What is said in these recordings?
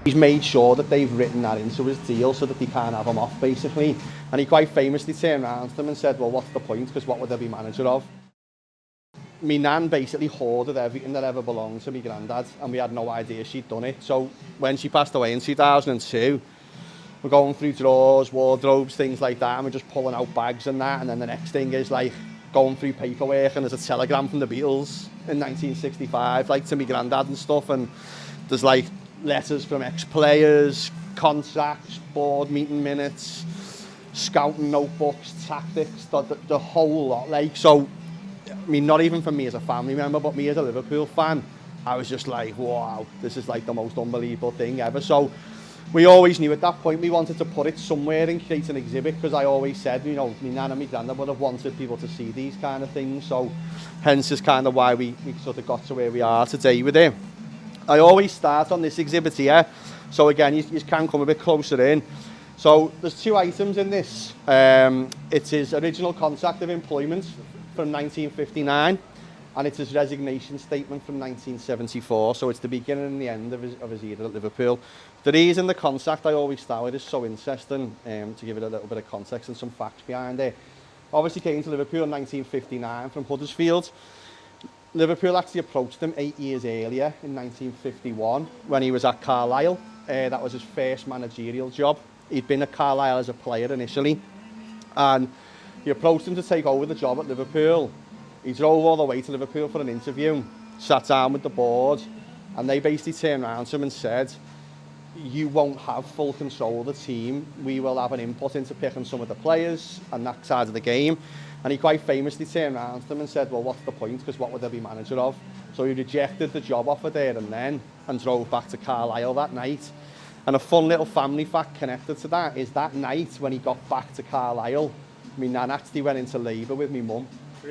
He's made sure that they've written that into his deal so that they can't have him off, basically. And he quite famously turned around to them and said, well, what's the point? Because what would they be manager of? Me nan basically hoarded everything that ever belonged to me granddad, and we had no idea she'd done it. So when she passed away in 2002, we're going through drawers, wardrobes, things like that, and we're just pulling out bags and that. And then the next thing is like going through paperwork, and there's a telegram from the Beatles in 1965, like to me granddad and stuff. And there's like letters from ex-players, contracts, board meeting minutes, scouting notebooks, tactics, the whole lot. Like, so, I mean, not even for me as a family member, but me as a Liverpool fan, I was just like, wow, this is like the most unbelievable thing ever. So we always knew at that point we wanted to put it somewhere and create an exhibit, because I always said, you know, my nan and my granddad would have wanted people to see these kind of things. So hence is kind of why we sort of got to where we are today with it. I always start on this exhibit here. So again, you can come a bit closer in. So there's two items in this. It's his original contract of employment from 1959, and it's his resignation statement from 1974. So it's the beginning and the end of his era at Liverpool. The reason the contract I always start with is so interesting, to give it a little bit of context and some facts behind it. Obviously came to Liverpool in 1959 from Huddersfield. Liverpool actually approached him 8 years earlier in 1951 when he was at Carlisle. That was his first managerial job. He'd been at Carlisle as a player initially, and he approached him to take over the job at Liverpool. He drove all the way to Liverpool for an interview, sat down with the board, and they basically turned around to him and said, you won't have full control of the team. We will have an input into picking some of the players and that side of the game. And he quite famously turned around to them and said, well, what's the point? Because what would they be manager of? So he rejected the job offer there and then and drove back to Carlisle that night. And a fun little family fact connected to that is that night when he got back to Carlisle, my nan actually went into labour with my mum.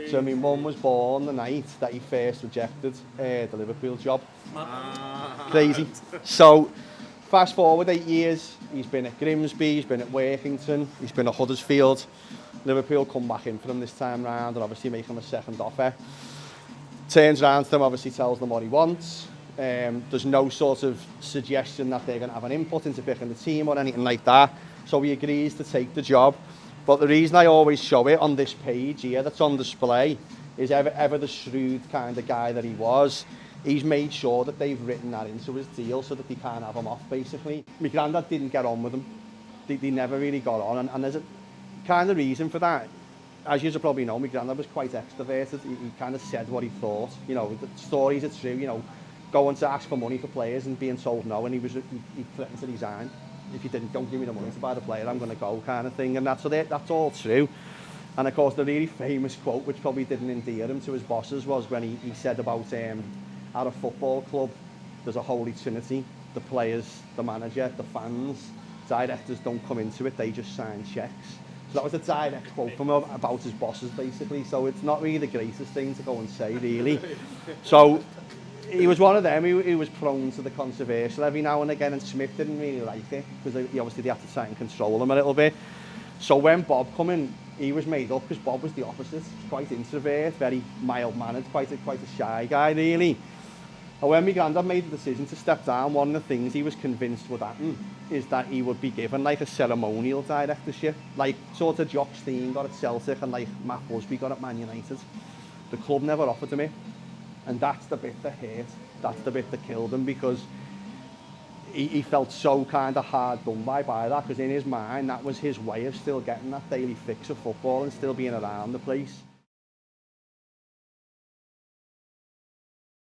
So my mum was born the night that he first rejected the Liverpool job. Crazy. So fast forward 8 years, he's been at Grimsby, he's been at Workington, he's been at Huddersfield. Liverpool come back in for him this time round and obviously make him a second offer. Turns around to them, obviously tells them what he wants. There's no sort of suggestion that they're going to have an input into picking the team or anything like that. So he agrees to take the job. But the reason I always show it on this page here that's on display is ever the shrewd kind of guy that he was, he's made sure that they've written that into his deal so that they can't have him off, basically. My granddad didn't get on with him. They never really got on. And there's a kind of reason for that. As you probably know, my granddad was quite extroverted. He kind of said what he thought. You know, the stories are true, you know, going to ask for money for players and being told no, and he threatened to resign. If you don't give me the money to buy the player, I'm going to go, kind of thing. And that's all true. And of course, the really famous quote, which probably didn't endear him to his bosses, was when he said about at a football club, there's a holy trinity: the players, the manager, the fans. Directors don't come into it; they just sign cheques. So that was a direct quote from him about his bosses, basically. So it's not really the greatest thing to go and say, really. So he was one of them who was prone to the controversial every now and again, and Smith didn't really like it because they had to try and control him a little bit. So when Bob come in, he was made up because Bob was the opposite, quite introvert, very mild-mannered, quite a shy guy, really. And when my granddad made the decision to step down, one of the things he was convinced would happen is that he would be given like a ceremonial directorship, like sort of Jock Stein got at Celtic and like Matt Busby got at Man United. The club never offered him it. And that's the bit that hurt. That's the bit that killed him, because he felt so kind of hard done by that, because in his mind that was his way of still getting that daily fix of football and still being around the place.